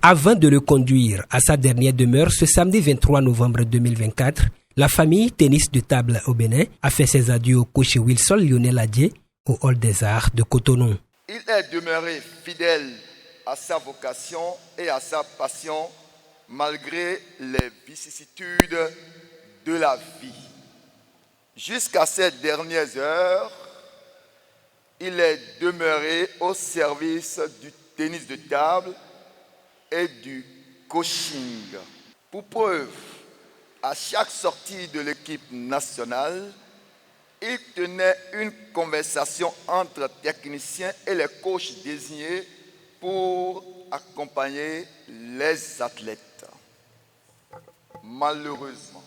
Avant de le conduire à sa dernière demeure ce samedi 23 novembre 2024, la famille tennis de table au Bénin a fait ses adieux au coach Wilson Lionel Adjei au Hall des Arts de Cotonou. Il est demeuré fidèle à sa vocation et à sa passion malgré les vicissitudes de la vie. Jusqu'à ces dernières heures, il est demeuré au service du tennis de table et du coaching. Pour preuve, à chaque sortie de l'équipe nationale, il tenait une conversation entre techniciens et les coachs désignés pour accompagner les athlètes. Malheureusement,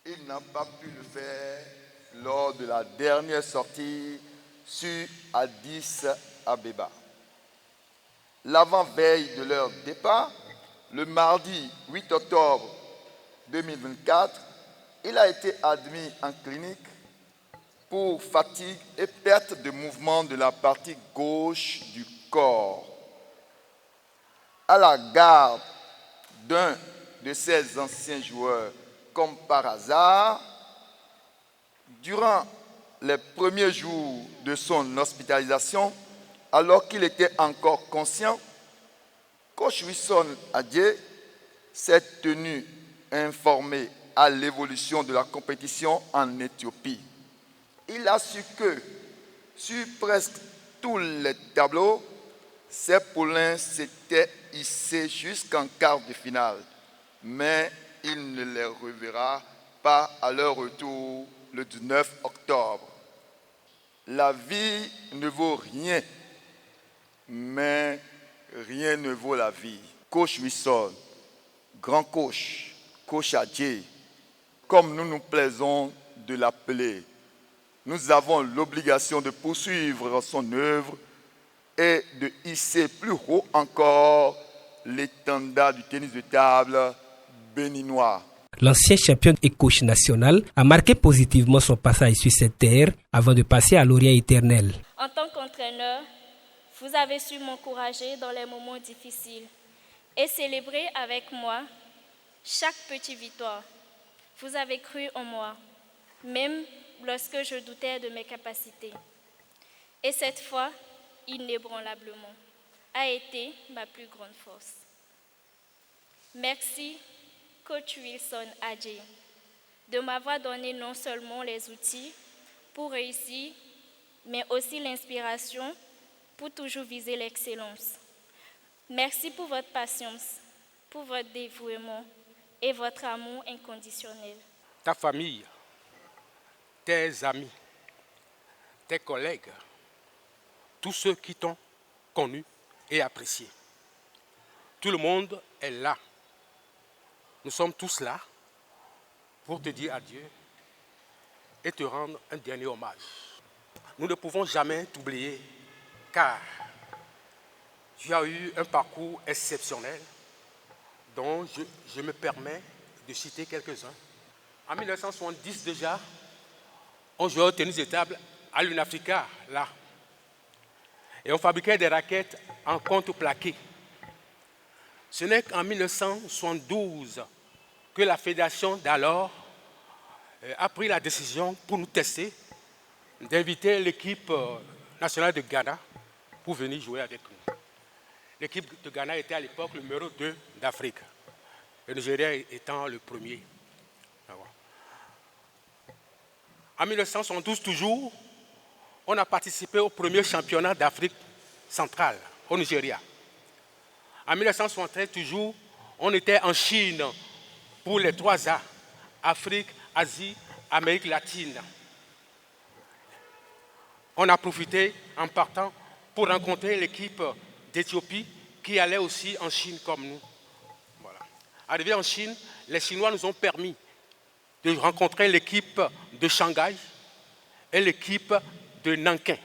il n'a pas pu le faire lors de la dernière sortie sur Addis Abeba. L'avant-veille de leur départ, le mardi 8 octobre 2024, il a été admis en clinique pour fatigue et perte de mouvement de la partie gauche du corps. À la garde d'un de ses anciens joueurs, comme par hasard, durant les premiers jours de son hospitalisation, alors qu'il était encore conscient, coach Wilson Adjei s'est tenu informé à l'évolution de la compétition en Éthiopie. Il a su que, sur presque tous les tableaux, ses poulains s'étaient hissés jusqu'en quart de finale, mais il ne les reverra pas à leur retour le 19 octobre. La vie ne vaut rien, mais rien ne vaut la vie. Coach Wilson, grand coach, coach Adjei, comme nous nous plaisons de l'appeler, nous avons l'obligation de poursuivre son œuvre et de hisser plus haut encore l'étendard du tennis de table béninois. L'ancien champion et coach national a marqué positivement son passage sur cette terre avant de passer à l'Orient éternel. En tant qu'entraîneur, vous avez su m'encourager dans les moments difficiles et célébrer avec moi chaque petite victoire. Vous avez cru en moi, même lorsque je doutais de mes capacités. Et cette foi, inébranlablement, a été ma plus grande force. Merci, coach Wilson Adjei, de m'avoir donné non seulement les outils pour réussir, mais aussi l'inspiration pour toujours viser l'excellence. Merci pour votre patience, pour votre dévouement et votre amour inconditionnel. Ta famille, tes amis, tes collègues, tous ceux qui t'ont connu et apprécié. Tout le monde est là. Nous sommes tous là pour te dire adieu et te rendre un dernier hommage. Nous ne pouvons jamais t'oublier car tu as eu un parcours exceptionnel dont je me permets de citer quelques-uns. En 1970 déjà, on jouait au tennis de table à l'Unafrica, là. Et on fabriquait des raquettes en contreplaqué. Ce n'est qu'en 1972 que la fédération d'alors a pris la décision pour nous tester d'inviter l'équipe nationale de Ghana pour venir jouer avec nous. L'équipe de Ghana était à l'époque le numéro 2 d'Afrique, le Nigeria étant le premier. En 1972 toujours, on a participé au premier championnat d'Afrique centrale, au Nigeria. En 1973 toujours, on était en Chine pour les 3A, Afrique, Asie, Amérique latine. On a profité en partant pour rencontrer l'équipe d'Éthiopie qui allait aussi en Chine comme nous. Voilà. Arrivés en Chine, les Chinois nous ont permis de rencontrer l'équipe de Shanghai et l'équipe de Nankin.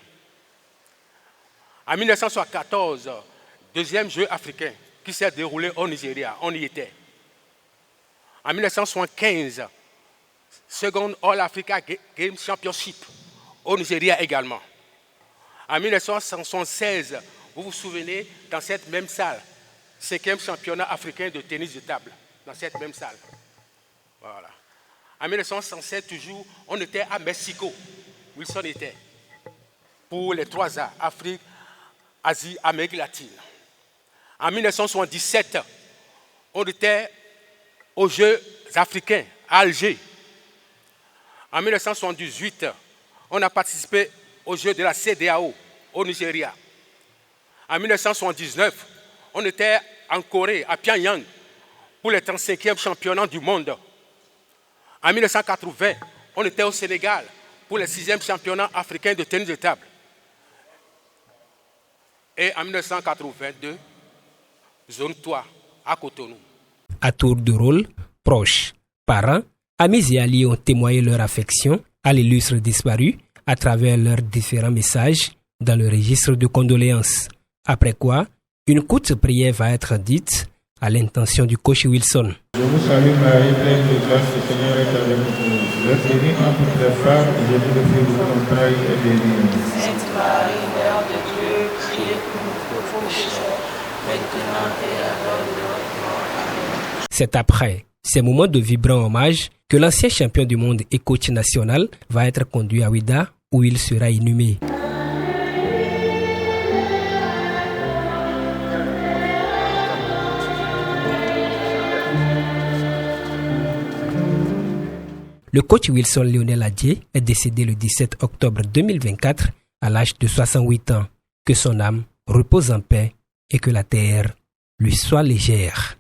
En 1974, deuxième jeu africain qui s'est déroulé au Nigeria, on y était. En 1975, second All Africa Games Championship au Nigeria également. En 1976, vous vous souvenez, dans cette même salle, 5e championnat africain de tennis de table, dans cette même salle. Voilà. En 1967, toujours, on était à Mexico. Wilson était. Pour les 3A, Afrique, Asie, Amérique latine. En 1977, on était aux Jeux africains à Alger. En 1978, on a participé aux Jeux de la CEDEAO au Nigeria. En 1979, on était en Corée, à Pyongyang, pour les 35e championnats du monde. En 1980, on était au Sénégal pour les 6e championnats africains de tennis de table. Et en 1982, zone 3, à Cotonou. À tour de rôle, proches, parents, amis et alliés ont témoigné leur affection à l'illustre disparu à travers leurs différents messages dans le registre de condoléances. Après quoi, une courte prière va être dite à l'intention du coach Wilson. Je vous salue Marie, pleine de grâce, le Seigneur est avec vous. Vous êtes bénie entre les femmes et Jésus, le fruit de vos entrailles, est béni. Sainte Marie, Mère de Dieu, priez pour nous pauvres pécheurs, maintenant et à l'heure de notre mort. Amen. C'est après ces moments de vibrant hommage que l'ancien champion du monde et coach national va être conduit à Ouidah où il sera inhumé. Le coach Wilson Lionel Adjei est décédé le 17 octobre 2024 à l'âge de 68 ans. Que son âme repose en paix et que la terre lui soit légère.